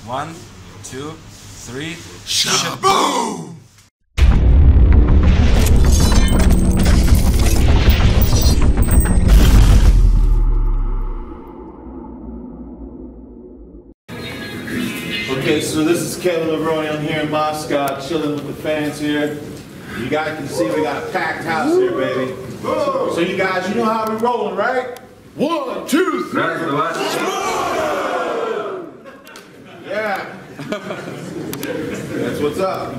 1, 2, 3. Shaboom! Okay, so this is Kevin Levroни. I'm here in Moscow, chilling with the fans here. You guys can see we got a packed house here, baby. So you guys, you know how we're rolling, right? 1, 2, 3. Yeah. That's what's up.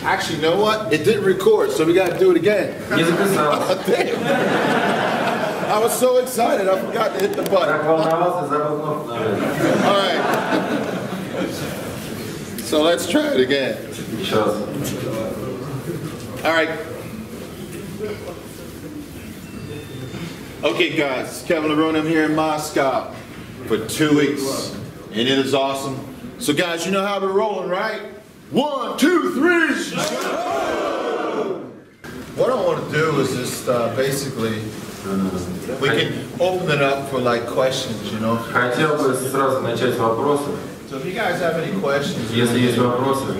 Actually, you know what? It didn't record, so we got to do it again. Damn. I was so excited, I forgot to hit the button. All right. So let's try it again. All right. Okay, guys, Kevin Levroни. I'm here in Moscow for 2 weeks, and it is awesome. So, guys, you know how we're rolling, right? 1, 2, 3. What I want to do is just basically, we can open it up for like questions, you know. Хотел бы сразу начать с вопросов. So if you guys have any questions, Если есть вопросы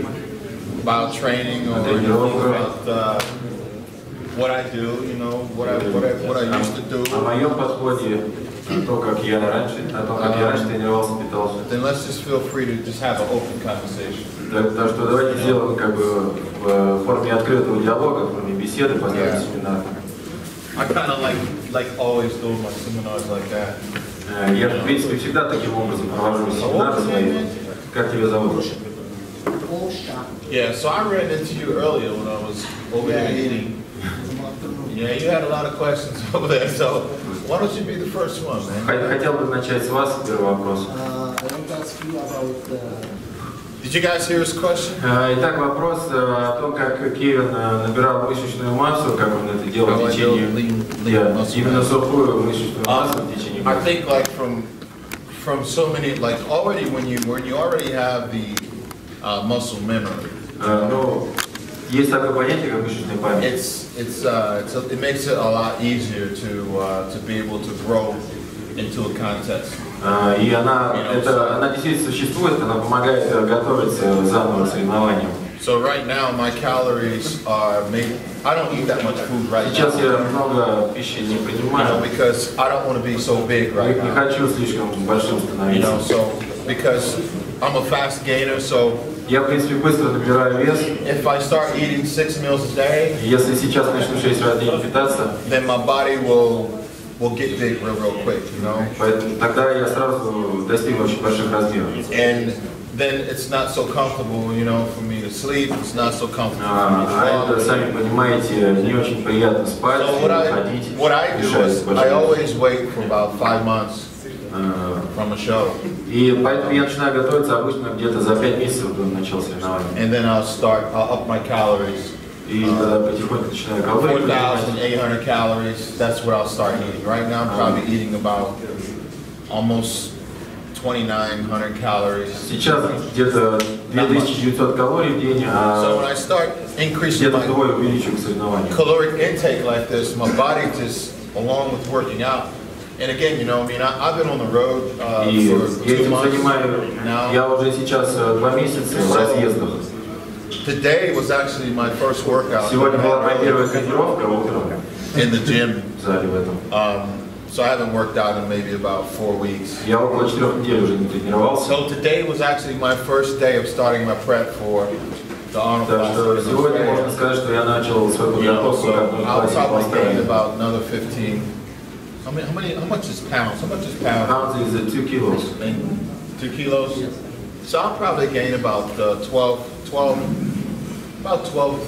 about training or about what I do, you know, what I used to do. О моем подходе, на то, как я раньше тренировался, питался. Then let's just feel free to just have an open conversation. Так что давайте сделаем как бы в форме открытого диалога, в форме беседы по семинару. I kind of like always do my seminars like that. Я, в принципе, всегда таким образом провожу семинары свои. Как тебя зовут? Yeah, so I ran into you earlier when I was over there eating. Yeah, you had a lot of questions over there, so why don't you be the first one, man? Хотел бы начать с вас, первый вопрос. Did you guys hear his question? Итак, вопрос о том, как Кевин набирал мышечную массу, как он это делал в течение, именно сухую мышечную массу в течение года. I think like from so many, like already when you already have the muscle memory. Ну, есть такое понятие, как мышечная память. It makes it a lot easier to be able to grow into a contest. И она действительно существует, она помогает готовиться заново к соревнованиям. So right now my calories are maybe I don't eat that much food right now. Сейчас я много пищи не принимаю. Because I don't want to be so big right now. Не хочу слишком большим становиться. So because I'm a fast gainer, so я, в принципе, быстро набираю вес. If I start eating 6 meals a day, если сейчас начну 6 раз в день питаться, then my body will get big real quick, you know. Поэтому тогда я сразу достигну очень больших размеров. And then it's not so comfortable, you know, for me to sleep. It's not so comfortable for me to walk. Это, сами понимаете, не очень приятно спать, ходить. What I do is I always wait for about 5 months from a show. И поэтому я начинаю готовиться обычно где-то за 5 месяцев до начала соревнований. And then I'll up my calories. И тогда потихоньку начинаю калории. 4,800 calories. That's what I'll start eating. Right now I'm probably eating about almost 2,900 calories. Сейчас где-то 2900 калорий в день, So when I start increasing my caloric intake like this, my body just, along with working out, and again, you know, I mean, I've been on the road for 2 months now. Я уже сейчас 2 месяца в разъездах. Today was actually my first workout. Сегодня была моя первая тренировка утром. In the gym. В зале в этом. So I haven't worked out in maybe about 4 weeks. Я около 4 недель уже не тренировался. So today was actually my first day of starting my prep for the Arnold class. Сегодня можно сказать, что я начал свою подготовку к Arnold class. I'll probably gain about another 15. How much is pounds? How much is pounds? Pounds is 2 kilos. 2 kilos? So I'll probably gain about 12 to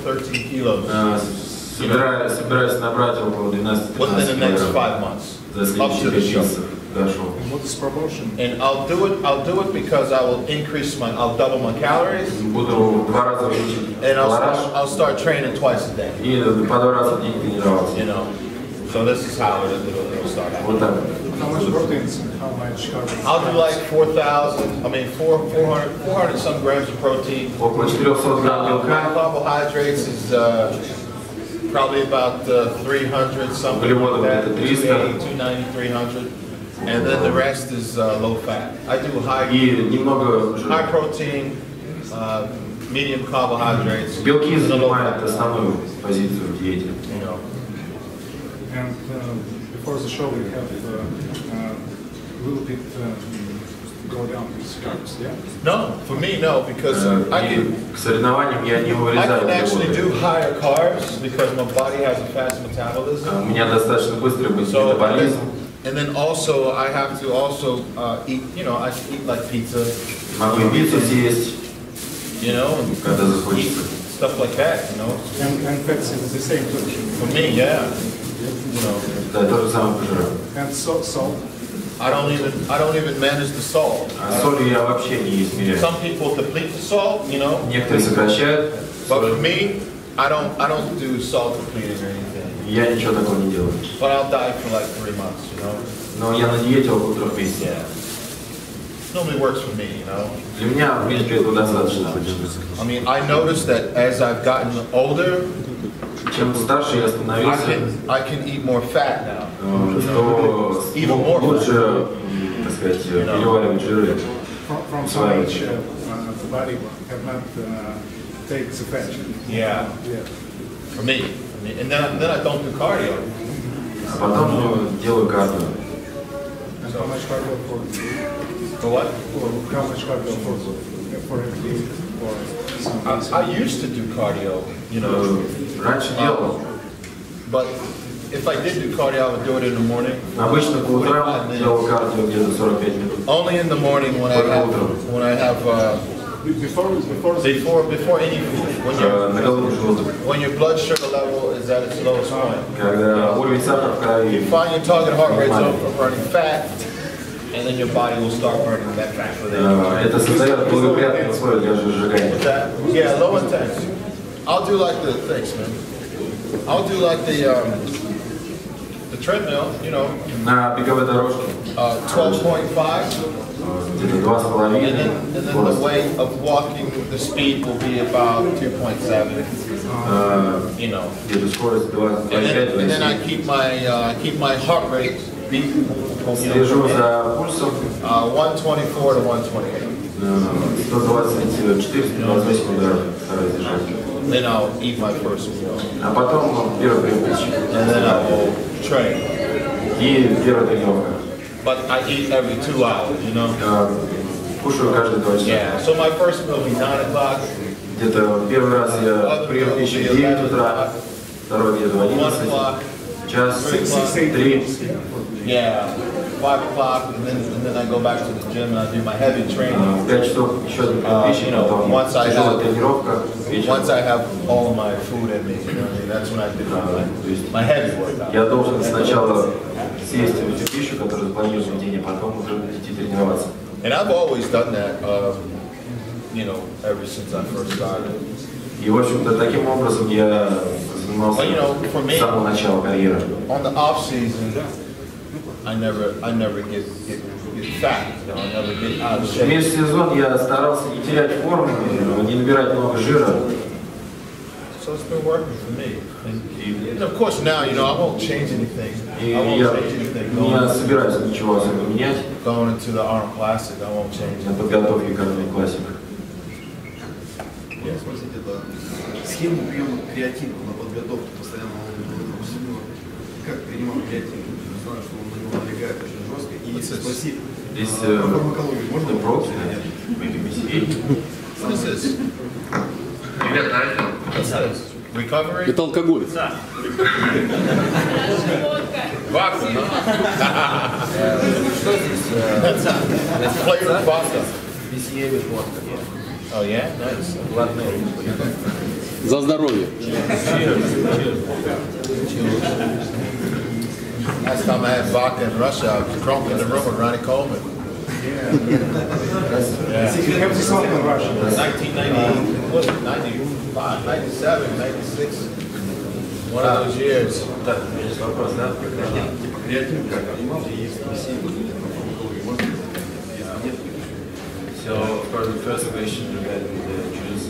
13 kilos. Собираюсь набрать около 12-13 within the next 5 months. Up to the show. What's promotion? And I'll do it because I will I'll double my calories. Буду 2 раза увеличить And калораж. I'll start training twice a day. И по 2 раза в день тренироваться. You know. So this is how it'll start out. Вот так. How much proteins and how much carbs? I'll do like 400 some grams of protein. Около 400 грамм белка. Carbohydrates is probably about 300 something like that. 280, 290, 300. And then the rest is low fat. I do high protein, medium carbohydrates. Белки занимают основную позицию в диете. And before the show we have a little bit go down these carbs, yeah? No, for me, no, because к соревнованиям я не I вырезаю can actually do углеводы. higher carbs because my body has a fast metabolism. У меня достаточно быстрый метаболизм. And then also I have to also eat, you know, I eat like pizza. Могу и пиццу съесть, you know, когда захочется. Stuff like that, you know. And fats is the same too. For me, yeah. You know. Да, то же самое по жирам. And salt. I don't even manage the salt. Соль я вообще не измеряю. Some people deplete the salt, you know. Некоторые сокращают. But for me, I don't do salt depleting or anything. Я ничего такого не делаю. But I'll diet for like 3 months, you know. Но я на диете около 3 месяцев. Yeah. Normally works for me, you know. Для меня, в принципе, этого достаточно. I mean, I noticed that as I've gotten older, чем старше я становился, I can eat more fat now. то лучше, так сказать, переваривать жиры. From some age, the body cannot take the fat. Yeah. For me. And then I don't do cardio. А потом делаю кардио. And how much cardio For what? How much cardio for a day or some I used to do cardio, you know. Раньше делал. But if I did do cardio, I would do it in the morning. Обычно по утрам делал кардио где-то 45 минут. Only in the morning when I have before any food. When your blood sugar level is at its lowest point. Когда уровень сахара в крови. You find your target heart rate zone for burning fat, and then your body will start burning that fat for the Это создает благоприятные условия для сжигания. Yeah, low intense. I'll do like the things, man. I'll do like the treadmill, you know. На беговой дорожке. 12.5. Где-то 2,5. And then the weight of walking, the speed will be about 2.7. You know. Где-то скорость 2,5. And then I keep my heart rate beat. Слежу за пульсом. 124 to 128. 124-128 ударов стараюсь держать. Then I'll eat my first meal. А потом первый прием пищи. And then I will train. И первая тренировка. But I eat every 2 hours, you know. Кушаю каждые 2 часа. Yeah. So my first meal will be 9 o'clock. Где-то первый раз я прием пищи в 9 утра, второй где-то в 11, час, 3. Yeah. 5 o'clock, and then I go back to the gym and I do my heavy training. 5 часов еще один прием пищи, потом тяжелая тренировка. Once I have all my food in me, you know, that's when I do my heavy workout. Я должен сначала съесть эту пищу, которую запланировал в день, а потом уже идти тренироваться. And I've always done that, you know, ever since I first started. И, в общем-то, таким образом я занимался с самого начала карьеры. On the off season, I never get fat, you know, I never get out of shape. Межсезон я старался не терять форму, не набирать много жира. So it's been working for me. And of course now, you know, I won't change anything. И я не собираюсь ничего особо менять. Going into the Arnold Classic, I won't change. На подготовке к Arnold Classic. Спросите, это схему приема креатина на подготовку постоянного всего. Как принимал креатин? Знаю, что он на него налегает очень жестко. И спросить, фармакологию можно бросить? What is this? What's this? Recovery? Это алкоголь. Vodka, huh? Что здесь? Flavored vodka. Oh yeah? Nice. За здоровье. Last time I had vodka in Russia, I was drunk in the room with Ronnie Coleman. Yeah. You have this song in Russia. 1990, what was it, 95, 97, 96. One of those years. Вопрос, да? Креатин как принимал, и есть фармакологию можно? Если нет, So, of course, the first question regarding the juice,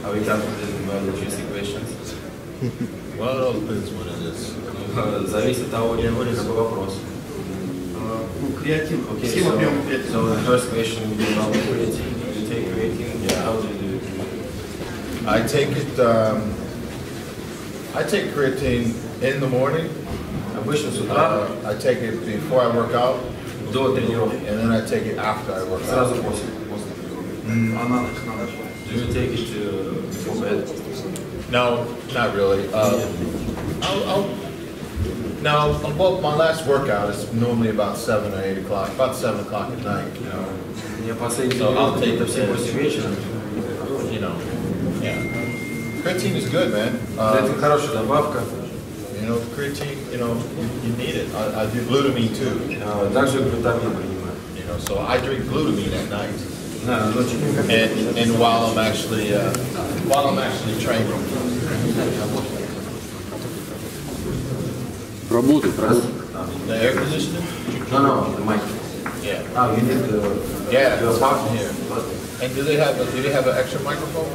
are we confident about the juice equations? Well, it all depends what it is. Зависит от того, какой вопрос. Креатин. Okay, Схема приема креатина. so the first question will be about creatine. Do you take creatine? Yeah. How do you do it? I take creatine in the morning. Обычно с утра, I take it before I work out, до тренировки, and then I take it after I work out. сразу после. А на ночь, на ночь. Do you take it before bed? No, not really. Now, well, my last workout is normally about 7 or 8 o'clock, about 7 o'clock at night, you know. Я последний So I'll take это все 8 вечера. You know, yeah. Creatine is good, man. Это хорошая добавка. You know, creatine, you know, you need it. I do glutamine too. Также глутамин принимаю. You know, so I drink glutamine at night. Да, ночью. And while I'm actually training. Работает. The air conditioning? No, the mic. Yeah. Oh, you need the... Yeah, it's hot in here. And do they have an extra microphone?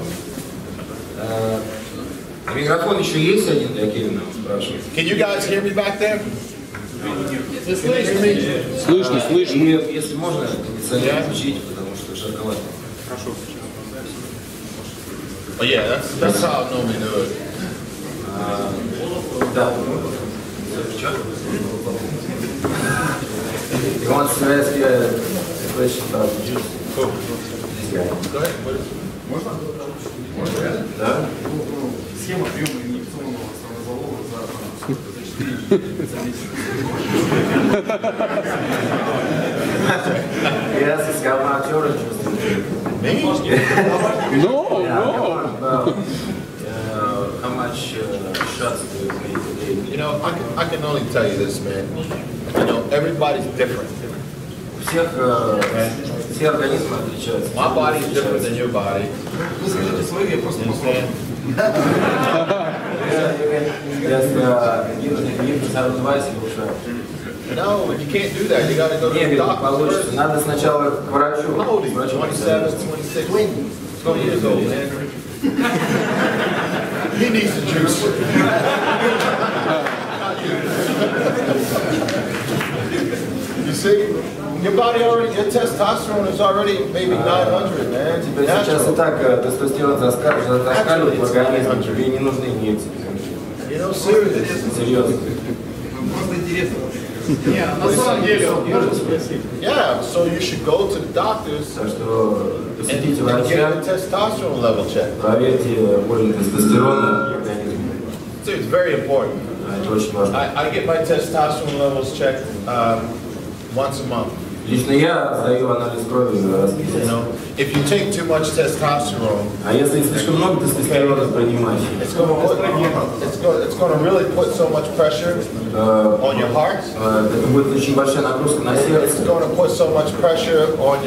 Микрофон еще есть один для Кевина, спрашивает. Can you guys hear me back there? Слышно, слышно. И если можно, кондиционер включить, потому что жарковато. Хорошо. Oh yeah, that's how I normally do it. Да. He wants to ask you a question about juice. Cool. This guy. Go ahead. Можно? Да? Схема приема инъекционного станозолола за 4 Yes, it's got my children interested. Me? No, Yeah, no. how much shots do you make a day? You know, I can only tell you this, man. You know, everybody's different. Все организмы отличаются. My body is different than your body. Вы скажите свою, я просто You попробую. No, you can't do that. You got to go to the Нет, doctor получится. first. Надо сначала к врачу. How old are you? 27, 26, 20 years old, man. He needs the juice. You see, your body already, your testosterone is already maybe 900, man. Теперь сейчас и так тестостерон зашкаливает в организме, тебе не нужны инъекции. You know, seriously. Серьезно. Просто интересно. На самом деле, можно спросить. Yeah, so you should go to the doctors Так что and посетите get врача, your testosterone level checked. проверьте уровень тестостерона в организме. So it's very important. Это очень важно. I get my testosterone levels checked once a month. Лично я сдаю анализ крови раз в You месяц. know, if you take too much testosterone, А если слишком много тестостерона принимаешь, it's going to really put so much pressure on your heart. это будет очень большая нагрузка на It's сердце, going to put so much pressure on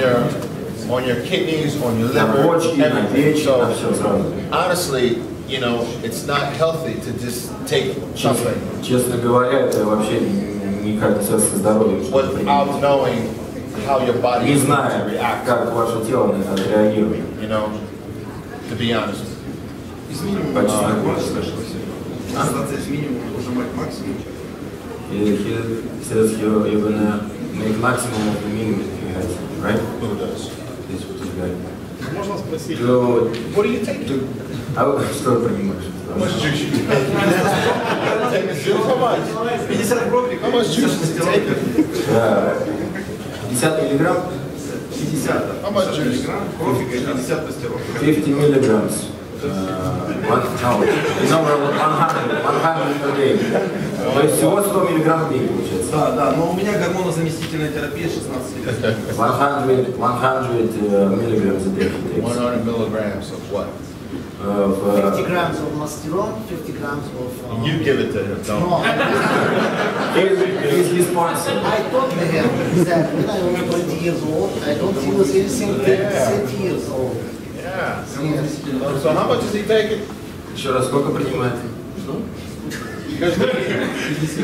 your kidneys, on your на liver, почки, на печень, на everything. все сразу. So honestly, you know, it's not healthy to just take something Честно говоря, это вообще никак не связано со здоровьем. что ты принимаешь. without knowing how your body Не is going зная, to react. как ваше тело на это отреагирует. You know, to be honest. Из минимума Почти. из минимума ужимать максимум. He says you're gonna make maximum of the minimum you have, right? Who does? This what you got. Можно спросить? So, What do you take? а что ты принимаешь? How much juice you take? Take a juice? How much? 50 пробник. How much juice is you taking? 50 миллиграмм? 50. How much juice? Миллиграмм профика и 50 тестостерон. 50 milligrams. No, 100 per day. То есть всего 100 миллиграмм в день получается. Да, но у меня гормонозаместительная терапия 16 лет. 100 milligrams a day he takes. 100 milligrams of what? 50 grams of masteron, 50 grams of... You give it to him, don't No, He's his sponsor. I told him that when I was 20 years old, I don't use anything 30 years old. Yeah. Yes. So how much is he taking? Еще раз, сколько принимает? He's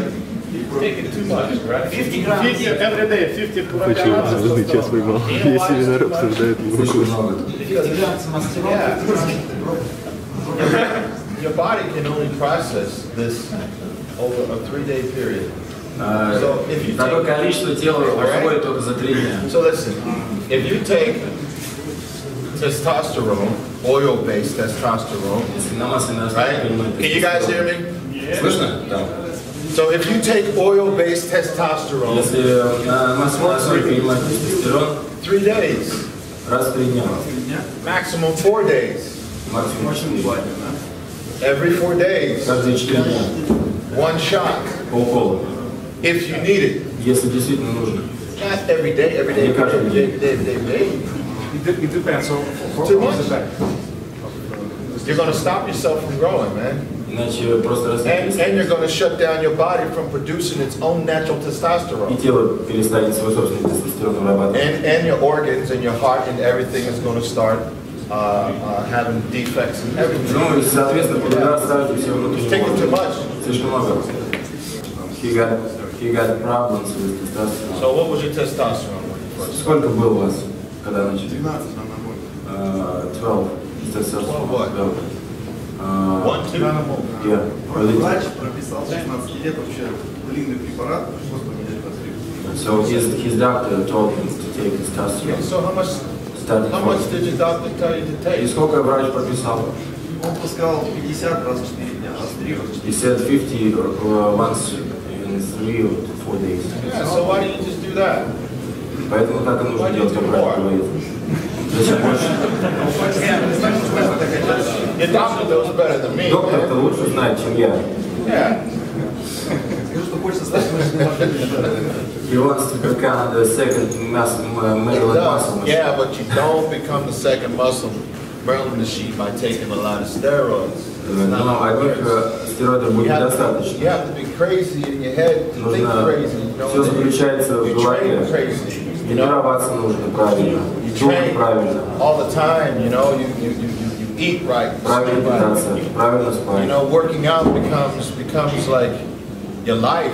taking too much, right? 50 grams. 50 every day, 50 Очень важный час поймал. Весь семинар обсуждает его Слишком курс. много. 50 grams masteron, 50 grams Your body can only process this over a 3-day period. Такое количество тела уходит только за 3 дня. So listen, if you take testosterone, oil-based testosterone, right? Can you guys hear me? Слышно? Да. So if you take oil-based testosterone, Если массовая основе принимать тестостерон, 3 days, раз в 3 дня. maximum 4 days. Максимум 4. Every 4 days, Каждые 4 дня. 1 shot, Полкола. if you need it. Если действительно нужно. Not every day, every day, every day, every day. It depends. So for Too what's much. the back? You're going to stop yourself from growing, man. Иначе просто And you're going to shut down your body from producing its own natural и testosterone. тело перестанет свой собственный тестостерон вырабатывать. And your organs and your heart and everything is going to start having defects and everything. Ну и, соответственно, когда ставите все внутренние Taking too органы, much. слишком много. He got problems with testosterone. So what was your testosterone when you first? Сколько было у вас, когда начали? 12 на 12 testosterone. 12 what? 1, 2? Yeah. Врач прописал 16 лет вообще длинный препарат, пришлось поменять на 3. So his doctor told him to take testosterone. So how much did your doctor tell you to И take? сколько врач прописал? Он пускал 50 раз в 4 дня, раз в 3 раз в 4. He said 50 once in 3 or 4 days. Yeah, so why do you just do that? Поэтому так и нужно делать, как врач говорит. Зачем больше? Your doctor knows better than me. Доктор-то лучше знает, чем я. Yeah. Скажу, что хочется стать мышечным машиной. He wants to become the second middle muscle machine. Yeah, but you don't become the second muscle machine by taking a lot of steroids. Но одних стероидов будет недостаточно. You have to be crazy in your head, to think crazy. You know, Все заключается в you голове. train crazy. Тренироваться нужно правильно, You думать train правильно, all the time. You know, you eat right, you правильно sleep right. питаться, правильно You спать. know, working out becomes like your life.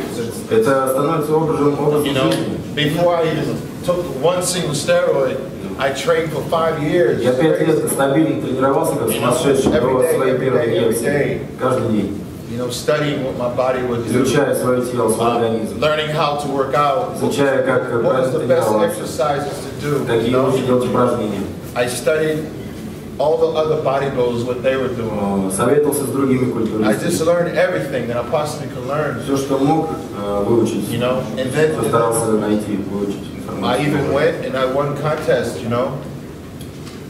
Это становится образом You know, жизни. before I even took one single steroid, I trained for 5 years. Я 5 лет стабильно тренировался как сумасшедший до своей первой инъекции. Каждый день. You know, studying what my body would do. Изучая свое тело, свой организм. Learning how to work out. Изучая, как What is правильно the best тренироваться. exercises to do? Какие лучше делать упражнения. I studied all the other bodybuilders, what they were doing. Советовался с другими I культуристами. just learned everything that I possibly could learn. Все, что мог выучить, You know, and then постарался найти, выучить I even информацию. went and I won contests, you know.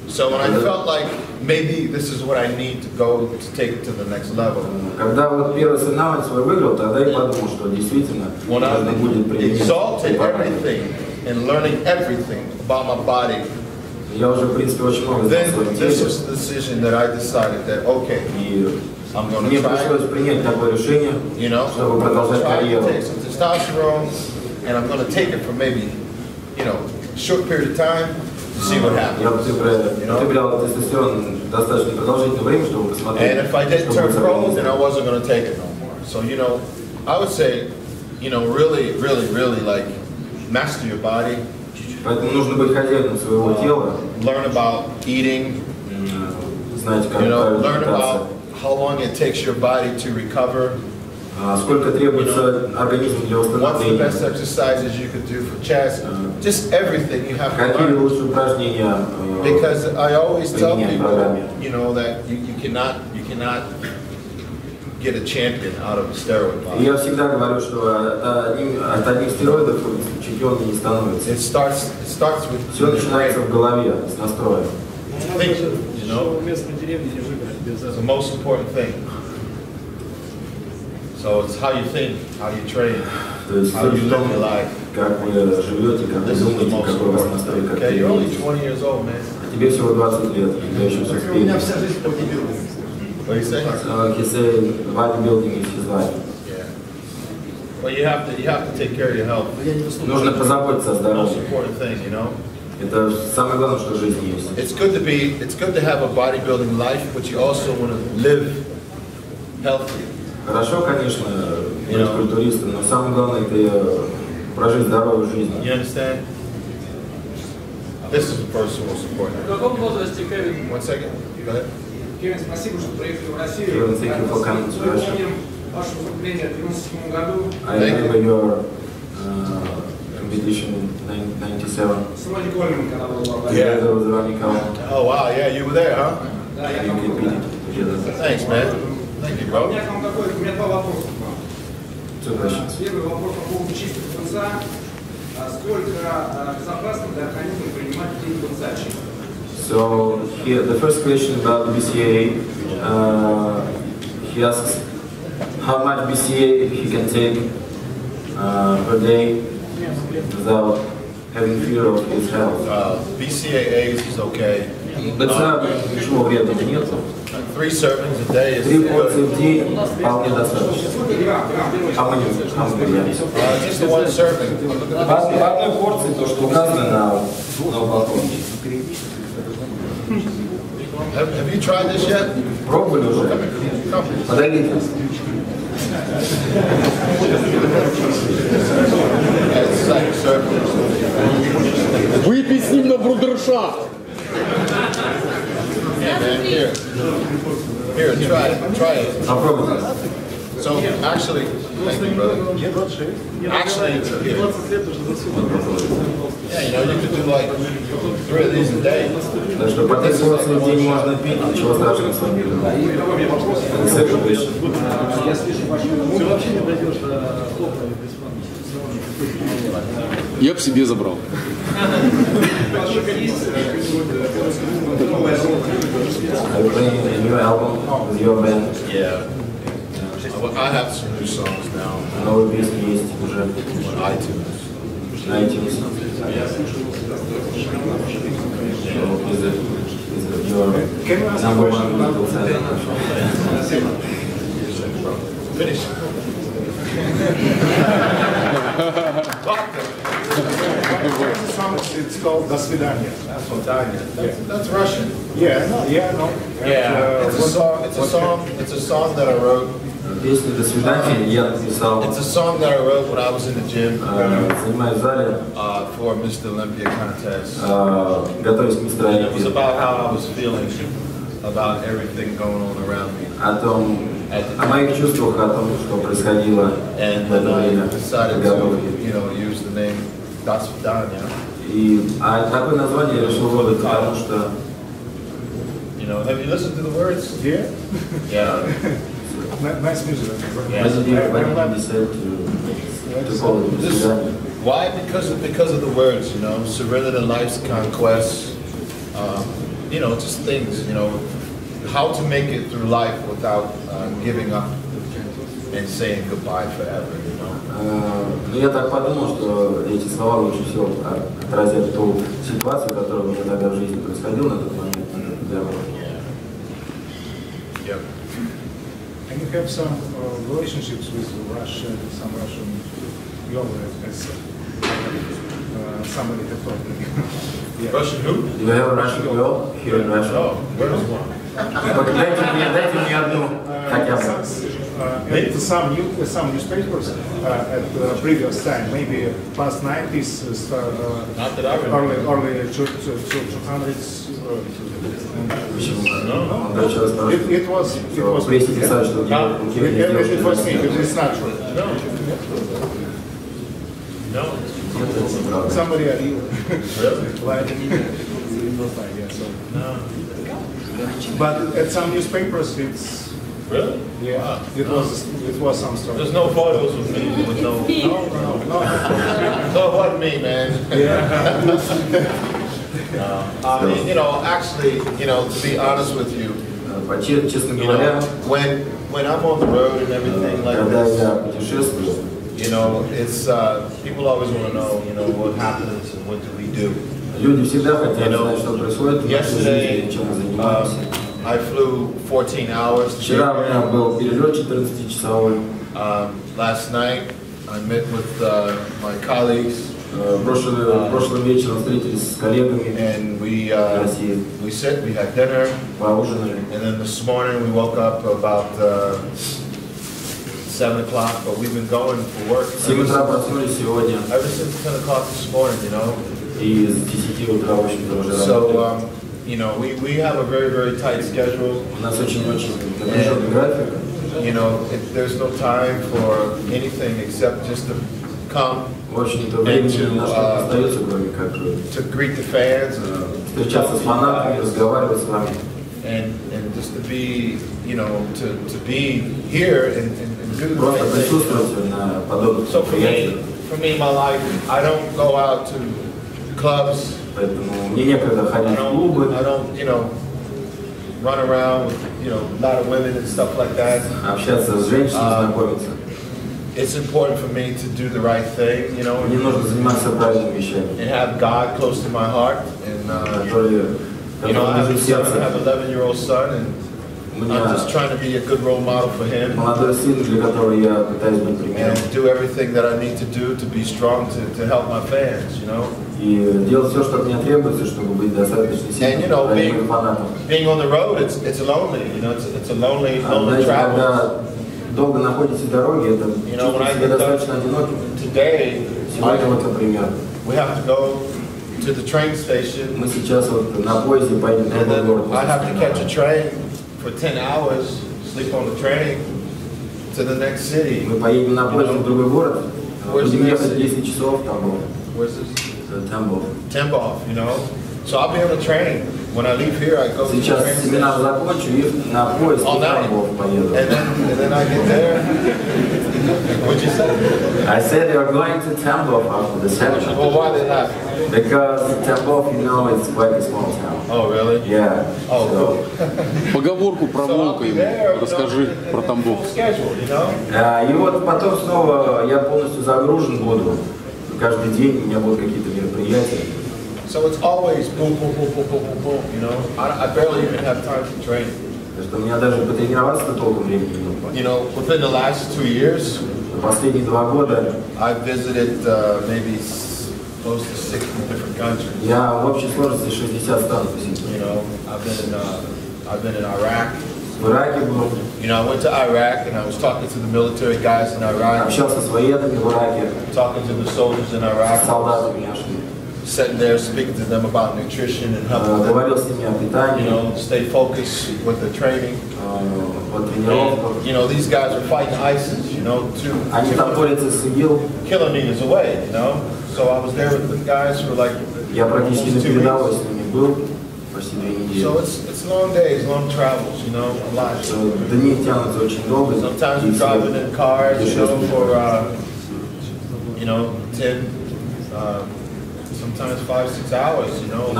So when I felt like maybe this is what I need to go to take it to the next level. Когда вот первый соревнование свой выиграл, тогда я подумал, что действительно When I нужно будет применить exalted препараты. everything and learning everything about my body, Я уже, в принципе, очень много знал о then своем this теле. was the decision that I decided that, okay, И I'm going мне to try, пришлось принять такое решение, you know, чтобы I'm going продолжать to try to карьеру. take some testosterone and I'm going to take it for maybe, you know, a short period of time to see what Я happens. употреблял тестостерон достаточно продолжительное время, чтобы посмотреть, And if I didn't что будет turn с pro, then I организмом. wasn't going to take it no more. So, you know, I would say, you know, really, like, master your body, Поэтому нужно быть хозяином своего тела, learn about eating, знать, как you know, правильно learn питаться, about how long it takes your body to recover. сколько требуется организму для What's the восстановления, best exercises you could do for chest? Just everything you have to какие learn. лучшие упражнения. Because I always tell применять в people, программе. you know, that you cannot get a champion out of a steroid И body. я всегда говорю, что от одних стероидов чемпионом не становится. It starts with Все начинается в голове, с настроя. think, you know, it's the most important thing. So it's how you think, how you train, То есть how все you в том, live your life. как вы живете, как вы This is the думаете, most какой у вас important настрой, thing. как Okay, ты you're only видите. 20 years old, man. Тебе всего 20 лет, у тебя еще все У меня впереди. вся жизнь бодибилдинг. What do you say? He said bodybuilding is his life. Yeah. Well, you have to take care of your health. Но я не выступаю. Нужно позаботиться о It's the most здоровье. important thing, you know. Это самое главное, что в жизни есть. It's good to have a bodybuilding life, but you also want to live healthy. Хорошо, конечно, быть know. культуристом, но самое главное это прожить здоровую жизнь. You understand? This is the first and most important. В каком возрасте, Кевин? 1 second. Go ahead. Кевин, спасибо, что приехали в Россию. Kevin, thank you for coming to Russia. I remember your competition in 97. Yeah. There was Ronnie Cowan. Oh wow, yeah, you were there, huh? You competed together. Thanks, man. Thank you, bro. Two questions. Первый вопрос по поводу чистых ПНЦА. Сколько безопасно для организма принимать день ПНЦА чистых? So here, the first question about the BCA, he asks how much BCA he can take per day without having fear of his health. BCAAs is okay. БЦА ничего вредного нет. 3 servings a day is 3 порции good. в день вполне достаточно. How many grams? Just the 1 serving. По одной порции, то, что указано на упаковке. Have you tried this yet? Пробовали уже? Подойдите. It's like a serving. Выпей с ним на брудершафт. Yeah, man, here, try it. Попробуйте. So actually, thank you, brother. Actually, yeah, you know, you could do like 3 of these a day. Так что по 3 порции в день можно пить, ничего страшного с вами. Я б себе забрал. Are you playing a new album with your band? Yeah. I have some new songs now Новые песни есть уже on iTunes. на iTunes. So is it your number one musical song? Finish. It's called "До свидания." That's Russian. Yeah, no, yeah, no. Yeah, it's a song that I wrote. Песню «До свидания» я написал, It's a song that I wrote when I was in the gym занимаюсь в зале, for Mr. Olympia contest. готовясь к мистеру It was Олимпии, about how I was feeling about everything going on around me. о моих чувствах, о том, что происходило And в then это I время decided подготовки. to, use the name "До свидания." А такое название я решил выбрать, потому что Have you listened to the words? Yeah, Yeah. nice music. everybody said to call it «До свидания». Why? Because of the words, surrender to life's conquests, just things, how to make it through life without giving up and saying goodbye forever, Но я так подумал, что эти слова лучше всего отразят ту ситуацию, которая у меня тогда в жизни происходила на тот момент для меня. Yep. And you have some relationships with Russia, some Russian girl, as somebody had told me. Yeah. Russian who? Do you have a Russian girl here in Russia? Oh, where is one? Дайте мне одну хотя бы. Some newspapers at the previous time, maybe past 90s, Not that I remember. early 200s. Он дальше рассказывает. It was В прессе писали, что у Кевина девушка. it was me. It's not true. No. Нет, это неправда. Somebody Really? lied to me. It was like, yeah, so. No. But at some newspapers, it's Really? yeah. Wow. It was some story. There's no photos with me with no. No, it wasn't me, man. I mean, actually, to be honest with you, Честно говоря, when I'm on the road and everything like когда this, я путешествую, it's people always want to know, what happens and what do we do. люди всегда хотят знать, что происходит в нашей жизни, чем мы занимаемся. I flew 14 hours. Вчера у меня был перелет 14-часовой. Last night, I met with my colleagues. Прошлым вечером встретились с коллегами And в России. we had dinner. Поужинали. And then this morning we woke up about 7 o'clock, but we've been going for work. В 7 утра проснулись сегодня. Ever since 10 o'clock this morning, И с 10 утра, в общем-то, уже работали. So, we have a very, very tight schedule. У нас очень напряженный график. you know, there's no time for anything except just to come and to greet the fans and just to be, you know, to be here and do the right thing. So for me, my life, I don't go out to clubs. I don't, you know, run around with, you know, a lot of women and stuff like that. It's important for me to do the right thing, you know, and have God close to my heart. And you know, I have a son, I have an 11-year-old son, and I'm just trying to be a good role model for him. And do everything that I need to do to be strong to help my fans, you know. And you know, being on the road, it's lonely, you know, it's a lonely travel. You know, when I get done today, we have to go to the train station, and then I have to catch a train for 10 hours, sleep on the train to the next city. Where's the next city? Where's this? Tambov, you know. So I'll be on the train. When I leave here, I go to the train station all night. And then I get there. What'd you say? I said you're going to Tambov after the seminar. Well, why did that? Because Tambov, you know, it's quite a small town. Oh, really? Yeah. Oh, cool. Поговорку про волка ему расскажи про Тамбов. И вот потом снова я полностью загружен буду. Каждый день у меня будут какие-то мероприятия. So it's always boom, boom, boom, boom, boom, boom, boom, you know. I barely even have time to train. Что у меня даже потренироваться толком времени нет. You know, within the last 2 years, последние 2 года, I visited maybe close to 60 different countries. Я в общей сложности 60 стран посетил. You know, I've been in Iraq. В Ираке был. You know, I went to Iraq and I was talking to the military guys in Iraq. Общался с военными в Ираке. Talking to the soldiers in Iraq. С солдатами нашими. Sitting there speaking to them about nutrition and helping them, говорил с ними о питании, you know, stay focused with their training. You know, these guys are fighting ISIS, you know, 2 kilometers away, you know. So I was there with the guys for like almost 2 weeks. So it's long days, long travels, you know, a lot. Sometimes we're driving in cars, you know, for you know, 10. Sometimes 5-6 hours, you know.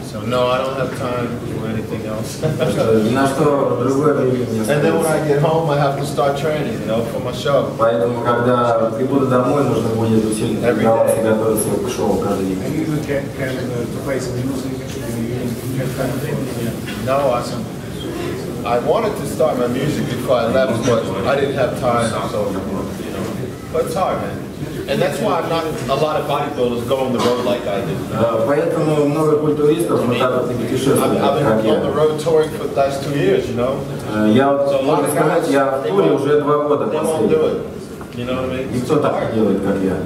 So no, I don't have time to do anything else. And then when I get home, I have to start training, you know, for my show. Every day. No, I wanted to start my music before I left, but I didn't have time, so, you know. But it's hard, man. And that's why not a lot of bodybuilders go on the road like I do. Поэтому много культуристов вот так вот не путешествуют. I've been on the road touring for the last 2 years, you know. Я могу сказать, я в туре уже 2 года последние. You know what I mean? Никто так не делает, как я.